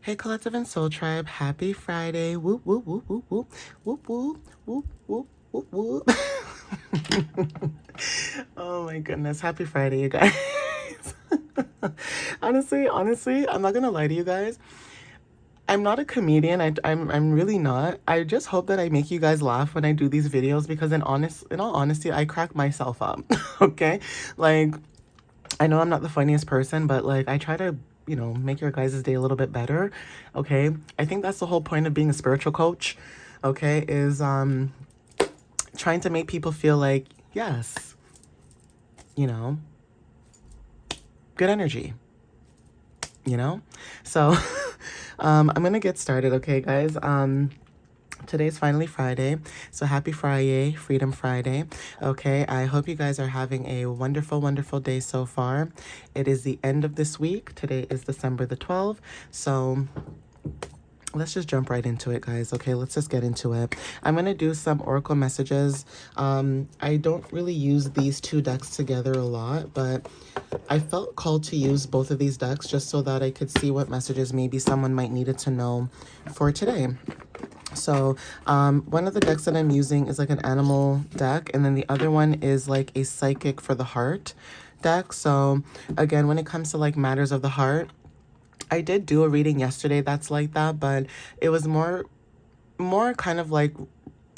Hey, Collective and Soul Tribe, happy Friday. Whoop, whoop, whoop, whoop, whoop, whoop, whoop, whoop, whoop, whoop, whoop. Oh my goodness, happy Friday, you guys. Honestly, I'm not gonna lie to you guys. I'm not a comedian. I'm really not. I just hope that I make you guys laugh when I do these videos because in all honesty, I crack myself up. Okay? Like, I know I'm not the funniest person, but like I try to, make your guys' day a little bit better. Okay? I think that's the whole point of being a spiritual coach. Okay? Is trying to make people feel like, yes, you know, good energy, you know? So I'm gonna get started, okay, guys? Today's finally Friday, so happy Friday, Freedom Friday. Okay, I hope you guys are having a wonderful, wonderful day so far. It is the end of this week. Today is December the 12th, so let's just jump right into it, guys. Okay, let's just get into it. I'm going to do some oracle messages. I don't really use these two decks together a lot, but I felt called to use both of these decks just so that I could see what messages maybe someone might needed to know for today. So one of the decks that I'm using is like an animal deck, and then the other one is like a psychic for the heart deck. So again, when it comes to like matters of the heart, I did do a reading yesterday that's like that, but it was more kind of like,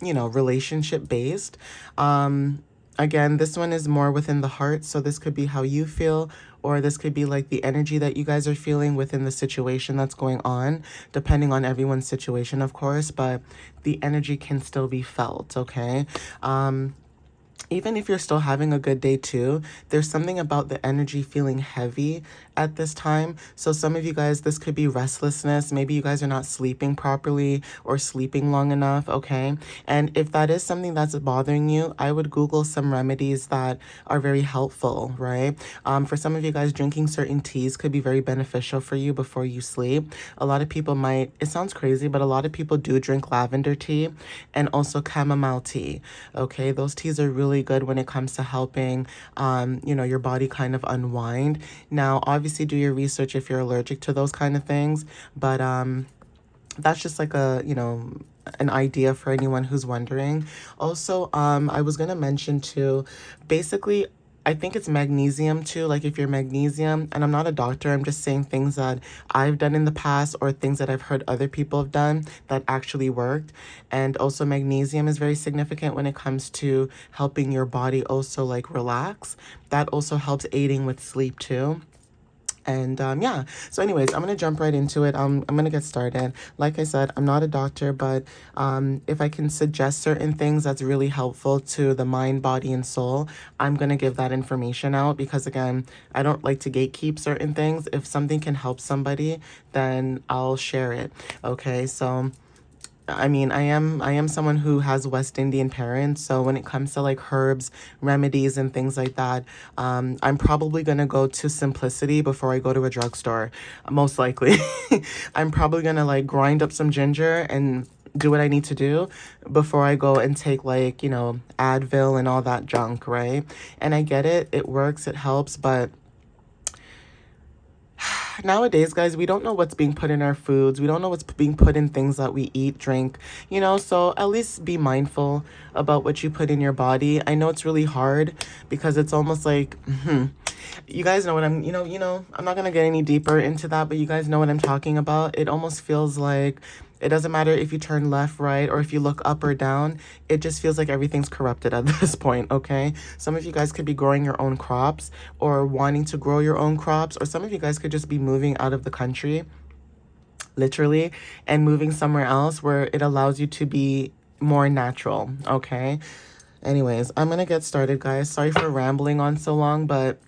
relationship based. Again, this one is more within the heart, so this could be how you feel, or this could be like the energy that you guys are feeling within the situation that's going on, depending on everyone's situation, of course, but the energy can still be felt, okay? Even if you're still having a good day too, there's something about the energy feeling heavy at this time. So some of you guys, this could be restlessness. Maybe you guys are not sleeping properly or sleeping long enough, okay? And if that is something that's bothering you, I would Google some remedies that are very helpful, right? For some of you guys, drinking certain teas could be very beneficial for you before you sleep. A lot of people might, it sounds crazy, but a lot of people do drink lavender tea and also chamomile tea, okay? Those teas are really good when it comes to helping, your body kind of unwind. Now, obviously, do your research if you're allergic to those kind of things, but that's just like an idea for anyone who's wondering. Also, I was gonna mention too, basically, I think it's magnesium too. Like if you're magnesium, and I'm not a doctor, I'm just saying things that I've done in the past or things that I've heard other people have done that actually worked. And also magnesium is very significant when it comes to helping your body also like relax. That also helps aiding with sleep too. And yeah, so anyways, I'm going to jump right into it. I'm going to get started. Like I said, I'm not a doctor, but if I can suggest certain things that's really helpful to the mind, body, and soul, I'm going to give that information out because, again, I don't like to gatekeep certain things. If something can help somebody, then I'll share it. Okay, so I mean, I am someone who has West Indian parents, so when it comes to like herbs, remedies, and things like that, I'm probably gonna go to simplicity before I go to a drugstore, most likely. I'm probably gonna like grind up some ginger and do what I need to do before I go and take like, Advil and all that junk, right? And I get it, it works, it helps, but nowadays, guys, we don't know what's being put in our foods. We don't know what's being put in things that we eat, drink, so at least be mindful about what you put in your body. I know it's really hard because it's almost like, you guys know what I'm not going to get any deeper into that, but you guys know what I'm talking about. It almost feels like it doesn't matter if you turn left, right, or if you look up or down. It just feels like everything's corrupted at this point, okay? Some of you guys could be growing your own crops or wanting to grow your own crops, or some of you guys could just be moving out of the country, literally, and moving somewhere else where it allows you to be more natural, okay? Anyways, I'm gonna get started, guys. Sorry for rambling on so long, but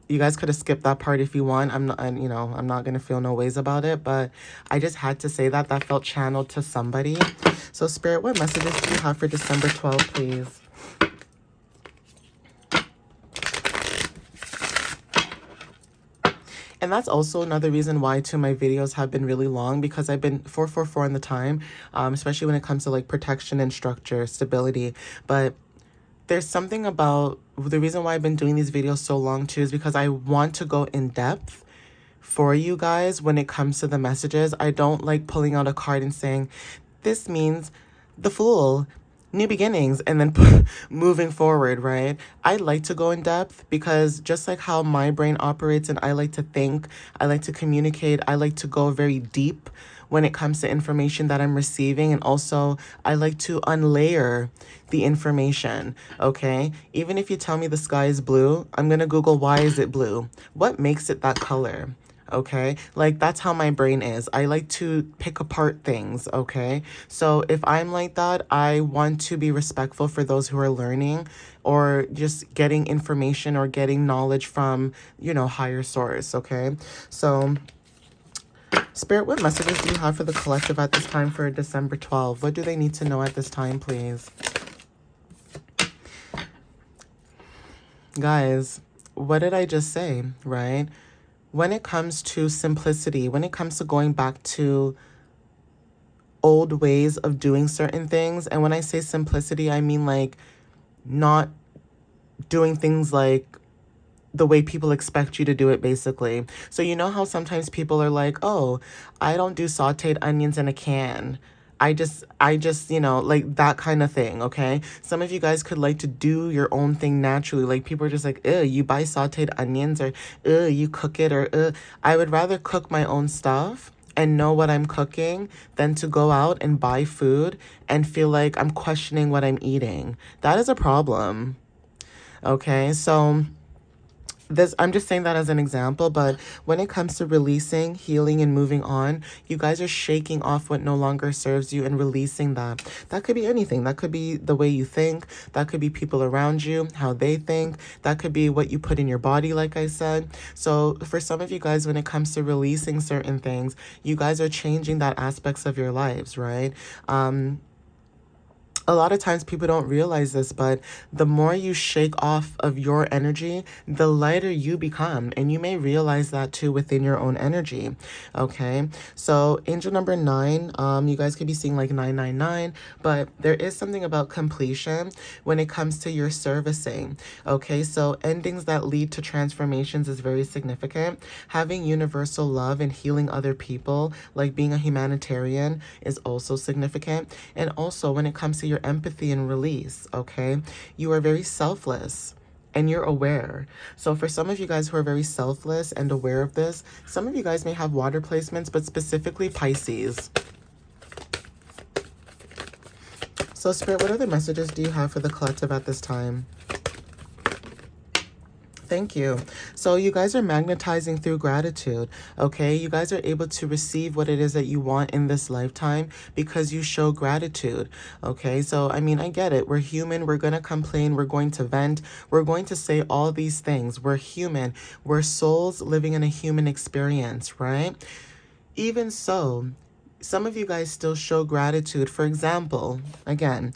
you guys could have skipped that part if you want. I'm not gonna feel no ways about it, but I just had to say that. That felt channeled to somebody. So, Spirit, what messages do you have for December 12th, please? And that's also another reason why, too, my videos have been really long, because I've been 444 in the time, especially when it comes to like protection and structure, stability. But there's something about the reason why I've been doing these videos so long too is because I want to go in depth for you guys when it comes to the messages. I don't like pulling out a card and saying, this means the Fool, new beginnings, and then moving forward, right? I like to go in depth because just like how my brain operates and I like to think, I like to communicate, I like to go very deep when it comes to information that I'm receiving. And also, I like to unlayer the information, okay? Even if you tell me the sky is blue, I'm gonna Google, why is it blue? What makes it that color? Okay, like that's how my brain is. I like to pick apart things. Okay, so if I'm like that, I want to be respectful for those who are learning or just getting information or getting knowledge from, higher source. Okay, so Spirit, what messages do you have for the collective at this time for December 12th? What do they need to know at this time, please? Guys, what did I just say, right? When it comes to simplicity, when it comes to going back to old ways of doing certain things, and when I say simplicity, I mean like not doing things like the way people expect you to do it, basically. So you know how sometimes people are like, oh, I don't do sauteed onions in a can. I just, like that kind of thing, okay? Some of you guys could like to do your own thing naturally. Like people are just like, you buy sauteed onions, or you cook it, or I would rather cook my own stuff and know what I'm cooking than to go out and buy food and feel like I'm questioning what I'm eating. That is a problem, okay? So I'm just saying that as an example, but when it comes to releasing, healing, and moving on, you guys are shaking off what no longer serves you and releasing that. That could be anything. That could be the way you think. That could be people around you, how they think. That could be what you put in your body, like I said. So for some of you guys, when it comes to releasing certain things, you guys are changing that aspects of your lives, right? A lot of times people don't realize this, but the more you shake off of your energy, the lighter you become. And you may realize that too within your own energy. Okay. So angel number 9, you guys could be seeing like 999, but there is something about completion when it comes to your servicing. Okay. So endings that lead to transformations is very significant. Having universal love and healing other people, like being a humanitarian, is also significant. And also when it comes to your empathy and release, okay? You are very selfless and you're aware. So for some of you guys who are very selfless and aware of this, some of you guys may have water placements, but specifically Pisces. So Spirit, what other messages do you have for the collective at this time? Thank you. So you guys are magnetizing through gratitude, okay? You guys are able to receive what it is that you want in this lifetime because you show gratitude, okay? So, I mean, I get it. We're human. We're going to complain. We're going to vent. We're going to say all these things. We're human. We're souls living in a human experience, right? Even so, some of you guys still show gratitude. For example, again,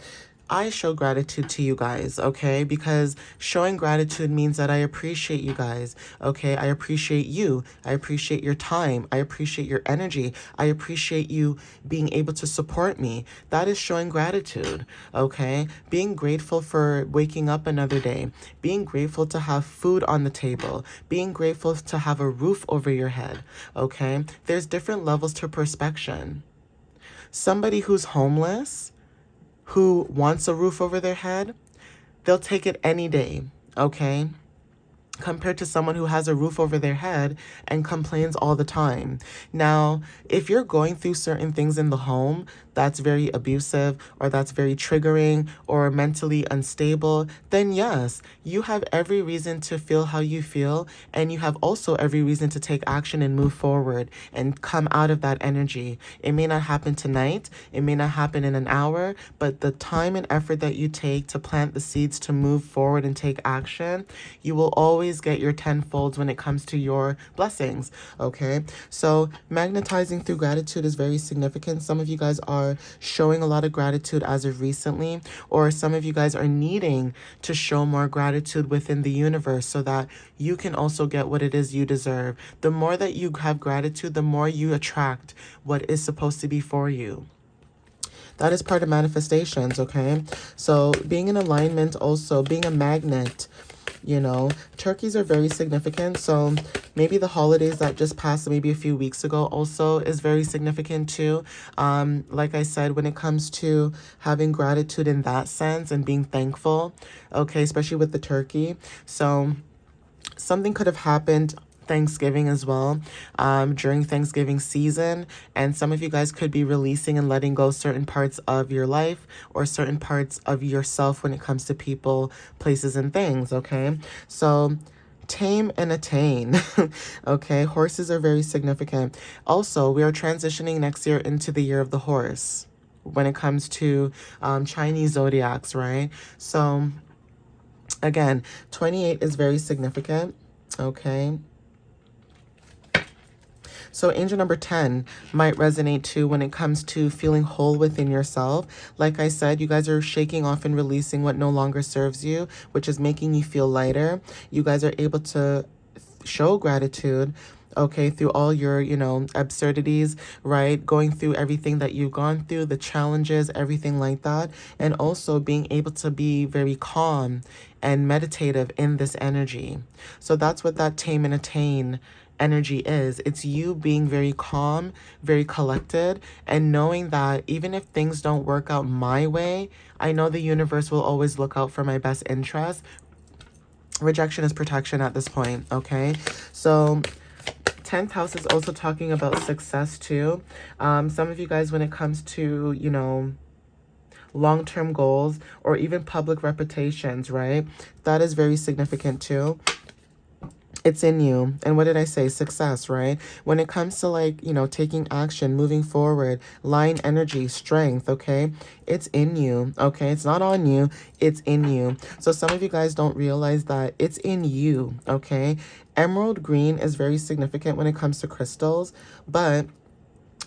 I show gratitude to you guys, okay? Because showing gratitude means that I appreciate you guys, okay? I appreciate you. I appreciate your time. I appreciate your energy. I appreciate you being able to support me. That is showing gratitude, okay? Being grateful for waking up another day. Being grateful to have food on the table. Being grateful to have a roof over your head, okay? There's different levels to perspection. Somebody who's homeless, who wants a roof over their head, they'll take it any day, okay? Compared to someone who has a roof over their head and complains all the time. Now, if you're going through certain things in the home that's very abusive or that's very triggering or mentally unstable, then yes, you have every reason to feel how you feel, and you have also every reason to take action and move forward and come out of that energy. It may not happen tonight, it may not happen in an hour, but the time and effort that you take to plant the seeds to move forward and take action, you will always get your tenfolds when it comes to your blessings, okay? So magnetizing through gratitude is very significant. Some of you guys are showing a lot of gratitude as of recently, or some of you guys are needing to show more gratitude within the universe so that you can also get what it is you deserve. The more that you have gratitude, the more you attract what is supposed to be for you. That is part of manifestations, okay? So being in alignment, also being a magnet, You know, turkeys are very significant. So maybe the holidays that just passed maybe a few weeks ago also is very significant too. Like I said, when it comes to having gratitude in that sense and being thankful, okay, especially with the turkey. So something could have happened Thanksgiving as well, during Thanksgiving season, and some of you guys could be releasing and letting go certain parts of your life or certain parts of yourself when it comes to people, places, and things. Okay, so tame and attain. Okay, horses are very significant. Also, we are transitioning next year into the year of the horse when it comes to Chinese zodiacs, right? So again, 28 is very significant. Okay. So angel number 10 might resonate too when it comes to feeling whole within yourself. Like I said, you guys are shaking off and releasing what no longer serves you, which is making you feel lighter. You guys are able to show gratitude, okay, through all your, absurdities, right? Going through everything that you've gone through, the challenges, everything like that. And also being able to be very calm and meditative in this energy. So that's what that tame and attain energy is. It's you being very calm, very collected, and knowing that even if things don't work out my way, I know the universe will always look out for my best interest. Rejection is protection at this point, okay? So 10th house is also talking about success too. Some of you guys, when it comes to, long-term goals or even public reputations, right? That is very significant too. It's in you. And what did I say? Success, right? When it comes to taking action, moving forward, line energy, strength, okay? It's in you, okay? It's not on you. It's in you. So some of you guys don't realize that it's in you, okay? Emerald green is very significant when it comes to crystals, but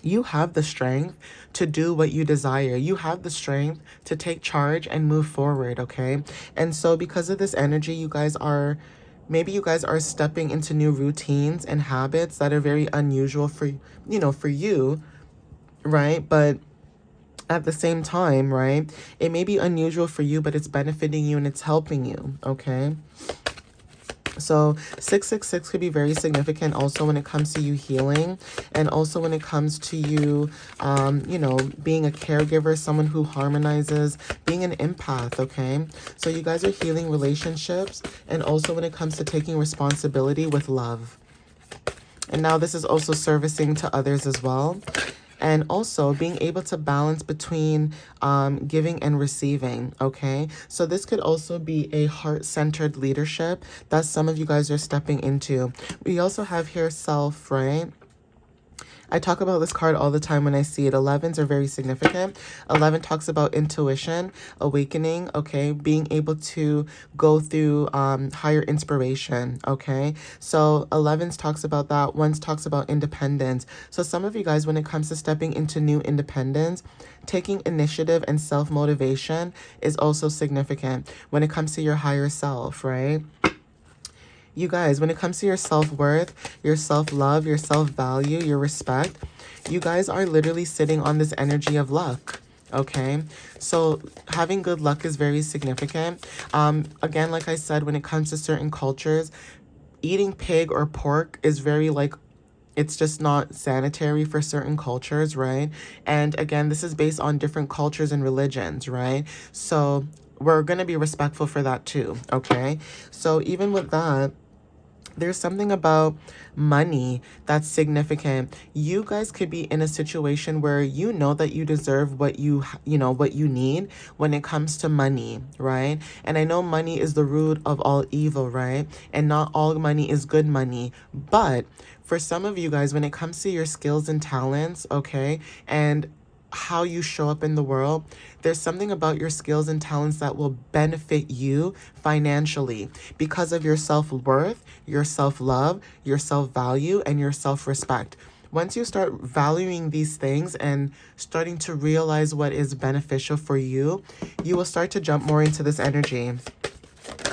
you have the strength to do what you desire. You have the strength to take charge and move forward, okay? And so because of this energy, maybe you guys are stepping into new routines and habits that are very unusual for you, right? But at the same time, right, it may be unusual for you, but it's benefiting you and it's helping you, okay? So 666 could be very significant also when it comes to you healing, and also when it comes to you, being a caregiver, someone who harmonizes, being an empath, okay? So you guys are healing relationships, and also when it comes to taking responsibility with love. And now this is also servicing to others as well. And also being able to balance between giving and receiving, okay? So this could also be a heart-centered leadership that some of you guys are stepping into. We also have here self, right? I talk about this card all the time when I see it. 11s are very significant. 11 talks about intuition, awakening, okay? Being able to go through higher inspiration, okay? So 11s talks about that. 1s talks about independence. So some of you guys, when it comes to stepping into new independence, taking initiative and self-motivation is also significant when it comes to your higher self, right? You guys, when it comes to your self-worth, your self-love, your self-value, your respect, you guys are literally sitting on this energy of luck, okay? So having good luck is very significant. Again, like I said, when it comes to certain cultures, eating pig or pork is very it's just not sanitary for certain cultures, right? And again, this is based on different cultures and religions, right? So we're going to be respectful for that too, okay? So even with that, there's something about money that's significant. You guys could be in a situation where you know that you deserve what what you need when it comes to money, right? And I know money is the root of all evil, right? And not all money is good money. But for some of you guys, when it comes to your skills and talents, okay, and how you show up in the world, there's something about your skills and talents that will benefit you financially because of your self-worth, your self-love, your self-value, and your self-respect. Once you start valuing these things and starting to realize what is beneficial for you, you will start to jump more into this energy.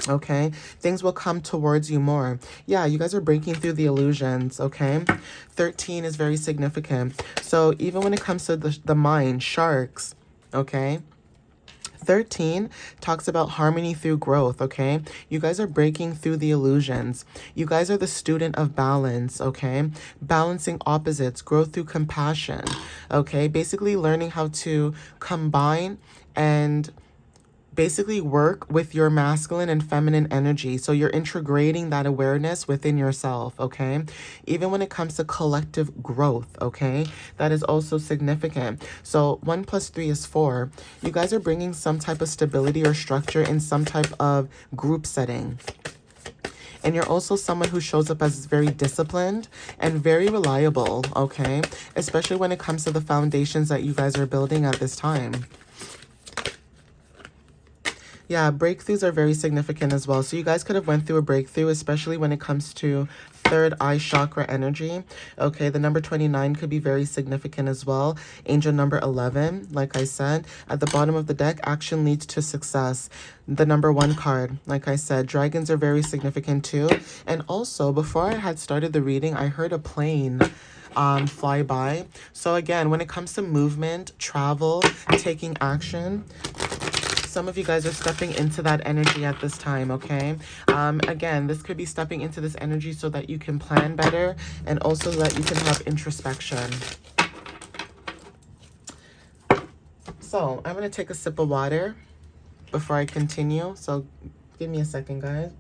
Okay, things will come towards you more. Yeah, you guys are breaking through the illusions, okay? 13 is very significant. So even when it comes to the mind, sharks, okay? 13 talks about harmony through growth, okay? You guys are breaking through the illusions. You guys are the student of balance, okay? Balancing opposites, growth through compassion, okay? Basically learning how to combine and basically work with your masculine and feminine energy. So you're integrating that awareness within yourself, okay? Even when it comes to collective growth, okay? That is also significant. So 1 plus 3 is 4. You guys are bringing some type of stability or structure in some type of group setting. And you're also someone who shows up as very disciplined and very reliable, okay? Especially when it comes to the foundations that you guys are building at this time. Yeah, breakthroughs are very significant as well. So you guys could have went through a breakthrough, especially when it comes to third eye chakra energy. Okay, the number 29 could be very significant as well. Angel number 11, like I said, at the bottom of the deck, action leads to success. The number 1 card, like I said, dragons are very significant too. And also, before I had started the reading, I heard a plane fly by. So again, when it comes to movement, travel, taking action, some of you guys are stepping into that energy at this time, okay? Again, this could be stepping into this energy so that you can plan better and also so that you can have introspection. So I'm going to take a sip of water before I continue. So give me a second, guys.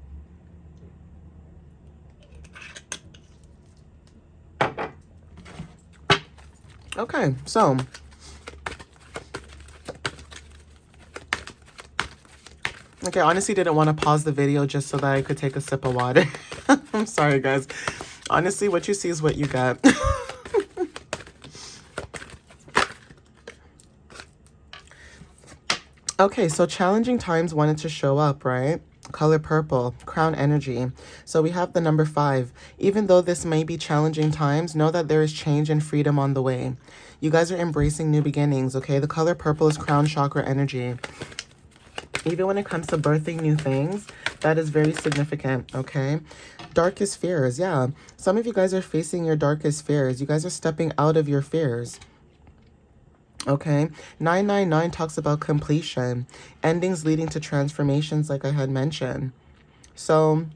Okay, so okay, I honestly didn't want to pause the video just so that I could take a sip of water. I'm sorry, guys. Honestly, what you see is what you get. Okay, so challenging times wanted to show up, right? Color purple, crown energy. So we have the number 5. Even though this may be challenging times, know that there is change and freedom on the way. You guys are embracing new beginnings, okay? The color purple is crown chakra energy. Even when it comes to birthing new things, that is very significant, okay? Darkest fears, yeah. Some of you guys are facing your darkest fears. You guys are stepping out of your fears. Okay, 999 talks about completion, endings leading to transformations like I had mentioned. So,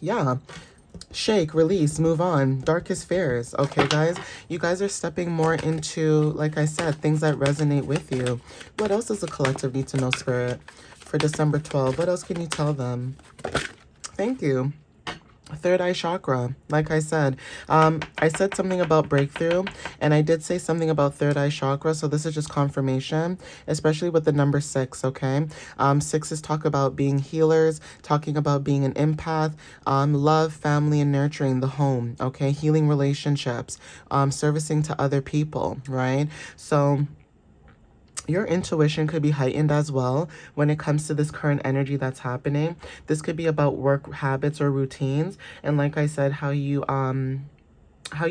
yeah, shake, release, move on, darkest fears. Okay, guys, you guys are stepping more into, like I said, things that resonate with you. What else does the collective need to know, Spirit, for December 12th? What else can you tell them? Thank you. Third eye chakra, like I said something about breakthrough, and I did say something about third eye chakra, so this is just confirmation, especially with the number 6, okay? 6 is talk about being healers, talking about being an empath, love, family, and nurturing the home, okay? Healing relationships, servicing to other people, right? So your intuition could be heightened as well when it comes to this current energy that's happening. This could be about work habits or routines, and like I said, how you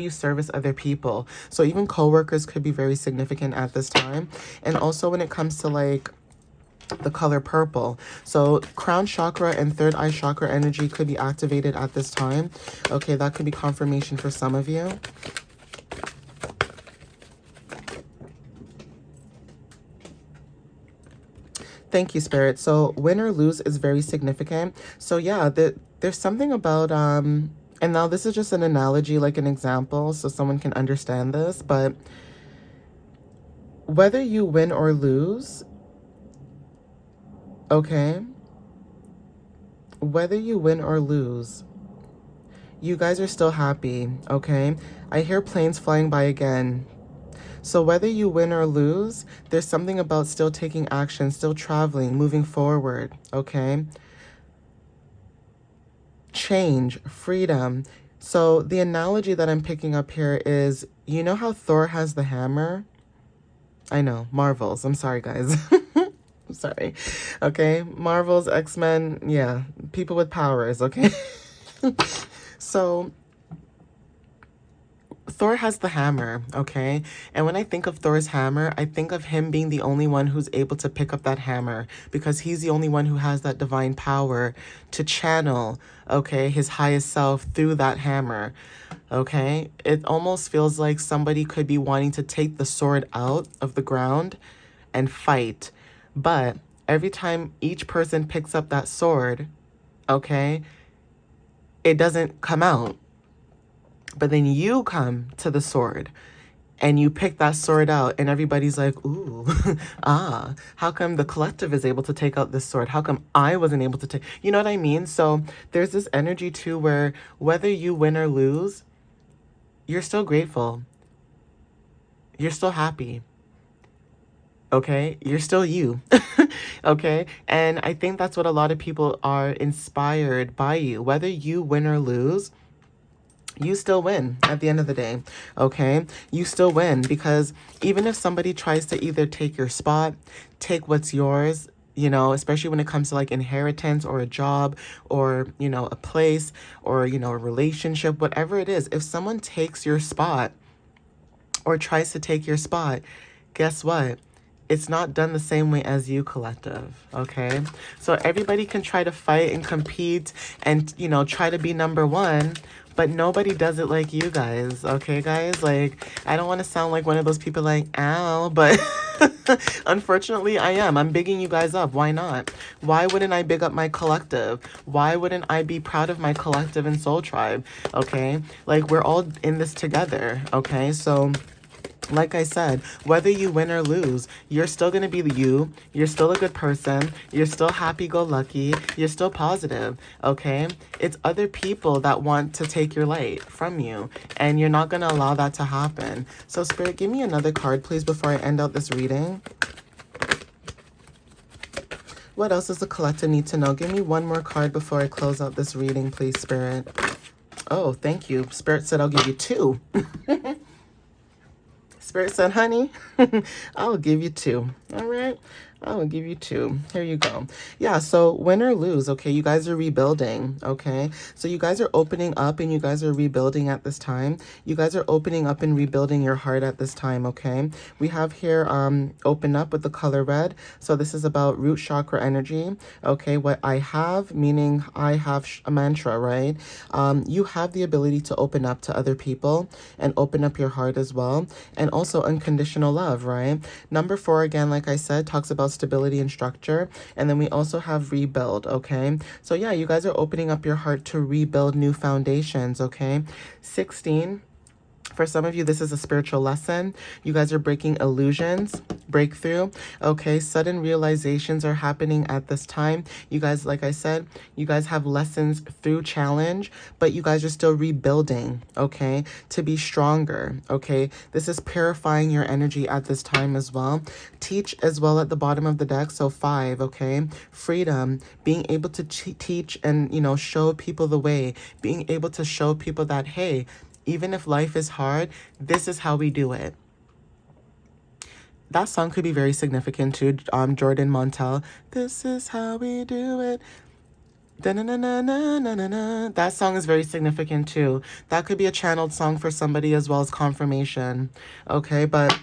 service other people. So even coworkers could be very significant at this time. And also when it comes to like the color purple, so crown chakra and third eye chakra energy could be activated at this time. Okay, that could be confirmation for some of you. Thank you, Spirit. So win or lose is very significant. So yeah, there's something about, and now this is just an analogy, like an example, so someone can understand this, but whether you win or lose, okay, whether you win or lose, you guys are still happy, okay? I hear planes flying by again. So whether you win or lose, there's something about still taking action, still traveling, moving forward, okay? Change, freedom. So the analogy that I'm picking up here is, you know how Thor has the hammer? I know, Marvels. I'm sorry, guys. I'm sorry. Okay, Marvels, X-Men, yeah, people with powers, okay? So Thor has the hammer, okay? And when I think of Thor's hammer, I think of him being the only one who's able to pick up that hammer because he's the only one who has that divine power to channel, okay, his highest self through that hammer, okay? It almost feels like somebody could be wanting to take the sword out of the ground and fight, But every time each person picks up that sword, okay, it doesn't come out. But then you come to the sword and you pick that sword out and everybody's like, ooh, how come the collective is able to take out this sword? How come I wasn't able to take, you know what I mean? So there's this energy too where whether you win or lose, you're still grateful. You're still happy. Okay? You're still you. Okay? And I think that's what a lot of people are inspired by you. Whether you win or lose, you still win at the end of the day, okay? You still win because even if somebody tries to either take your spot, take what's yours, you know, especially when it comes to like inheritance or a job or, you know, a place or, you know, a relationship, whatever it is, if someone takes your spot or tries to take your spot, guess what? It's not done the same way as you, collective, okay? So everybody can try to fight and compete and, you know, try to be number one, but nobody does it like you guys, okay, guys? Like, I don't want to sound like one of those people like, ow, but unfortunately I am. I'm bigging you guys up. Why not? Why wouldn't I big up my collective? Why wouldn't I be proud of my collective and soul tribe, okay? Like, we're all in this together, okay? So like I said, whether you win or lose, you're still going to be you. You're still a good person. You're still happy-go-lucky. You're still positive, okay? It's other people that want to take your light from you, and you're not going to allow that to happen. So, Spirit, give me another card, please, before I end out this reading. What else does the collective need to know? Give me one more card before I close out this reading, please, Spirit. Oh, thank you. Spirit said I'll give you two. Spirit said, honey, I'll give you two. All right. I will give you two. Here you go. Yeah, so win or lose, okay? You guys are rebuilding, okay? So you guys are opening up and you guys are rebuilding at this time. You guys are opening up and rebuilding your heart at this time, okay? We have here open up with the color red. So this is about root chakra energy, okay? What I have, meaning I have a mantra, right? You have the ability to open up to other people and open up your heart as well. And also unconditional love, right? Number 4, again, like I said, talks about stability and structure. And then we also have rebuild, okay? So yeah, you guys are opening up your heart to rebuild new foundations, okay? 16. For some of you, this is a spiritual lesson. You guys are breaking illusions, breakthrough. Okay, sudden realizations are happening at this time. You guys, like I said, you guys have lessons through challenge, but you guys are still rebuilding, okay, to be stronger, okay? This is purifying your energy at this time as well. Teach as well at the bottom of the deck, so 5, okay? Freedom, being able to teach and, you know, show people the way, being able to show people that, hey, even if life is hard, this is how we do it. That song could be very significant too. Jordan Montel. This is how we do it. Da-na-na-na-na-na-na. That song is very significant too. That could be a channeled song for somebody as well as confirmation. Okay, but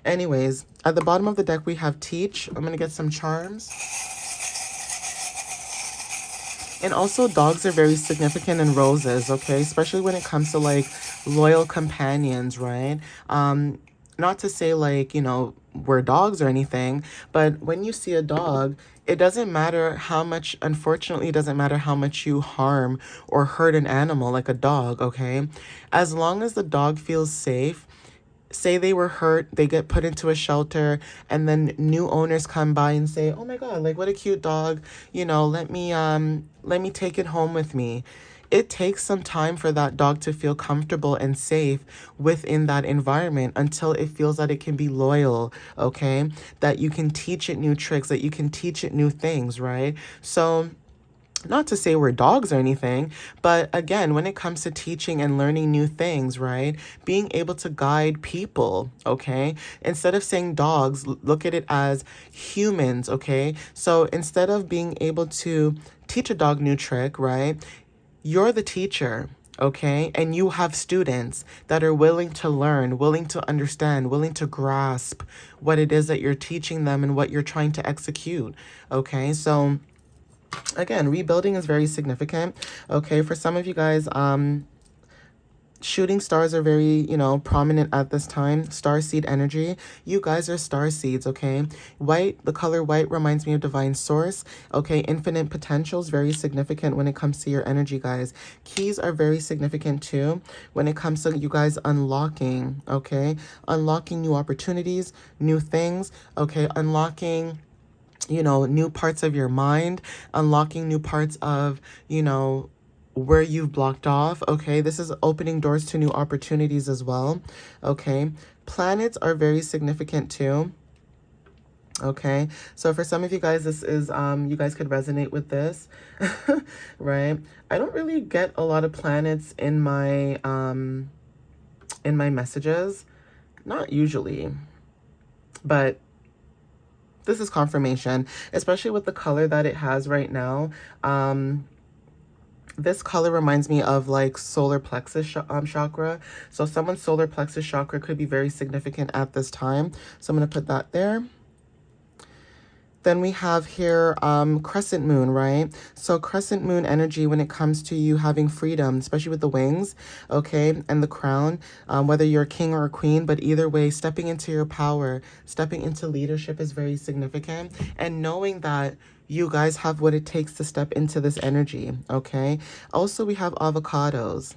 anyways, at the bottom of the deck we have teach. I'm going to get some charms. And also dogs are very significant in roses, okay? Especially when it comes to like loyal companions, right? Not to say like, you know, we're dogs or anything, but when you see a dog, it doesn't matter how much, unfortunately, it doesn't matter how much you harm or hurt an animal like a dog, okay? As long as the dog feels safe, say they were hurt, they get put into a shelter, and then new owners come by and say, oh my God, like what a cute dog, you know, let me take it home with me. It takes some time for that dog to feel comfortable and safe within that environment until it feels that it can be loyal, okay? That you can teach it new tricks, that you can teach it new things, right? So not to say we're dogs or anything, but again, when it comes to teaching and learning new things, right? Being able to guide people, okay? Instead of saying dogs, look at it as humans, okay? So instead of being able to teach a dog new trick, right? You're the teacher, okay? And you have students that are willing to learn, willing to understand, willing to grasp what it is that you're teaching them and what you're trying to execute, okay? So again, rebuilding is very significant, okay? For some of you guys, Shooting stars are very, prominent at this time. Star seed energy. You guys are star seeds, okay? White, the color white reminds me of divine source, okay? Infinite potentials, very significant when it comes to your energy, guys. Keys are very significant too when it comes to you guys unlocking, okay? Unlocking new opportunities, new things, okay? Unlocking new parts of your mind, unlocking new parts of, where you've blocked off, okay? This is opening doors to new opportunities as well, okay? Planets are very significant too. Okay, so for some of you guys, this is, you guys could resonate with this, right? I don't really get a lot of planets in my messages, not usually, but this is confirmation, especially with the color that it has right now. This color reminds me of like solar plexus chakra. So someone's solar plexus chakra could be very significant at this time. So I'm going to put that there. Then we have here crescent moon, right? So crescent moon energy when it comes to you having freedom, especially with the wings, okay, and the crown, whether you're a king or a queen, but either way, stepping into your power, stepping into leadership is very significant. And knowing that you guys have what it takes to step into this energy, okay? Also, we have avocados.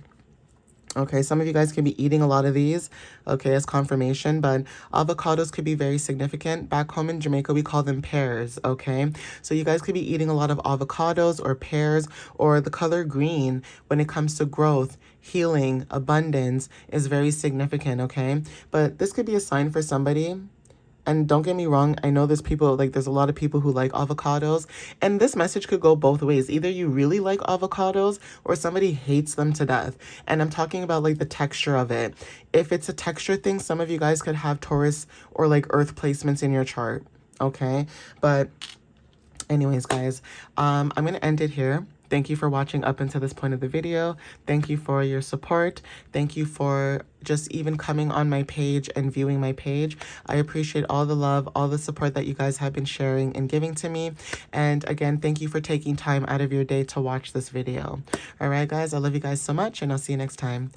Okay, some of you guys can be eating a lot of these, okay, as confirmation, but avocados could be very significant. Back home in Jamaica, we call them pears, okay? So you guys could be eating a lot of avocados or pears, or the color green when it comes to growth, healing, abundance is very significant, okay? But this could be a sign for somebody. And don't get me wrong, I know there's a lot of people who like avocados, and this message could go both ways. Either you really like avocados or somebody hates them to death. And I'm talking about like the texture of it. If it's a texture thing, some of you guys could have Taurus or like earth placements in your chart, okay? But anyways, guys, I'm going to end it here. Thank you for watching up until this point of the video. Thank you for your support. Thank you for just even coming on my page and viewing my page. I appreciate all the love, all the support that you guys have been sharing and giving to me. And again, thank you for taking time out of your day to watch this video. All right, guys, I love you guys so much, and I'll see you next time.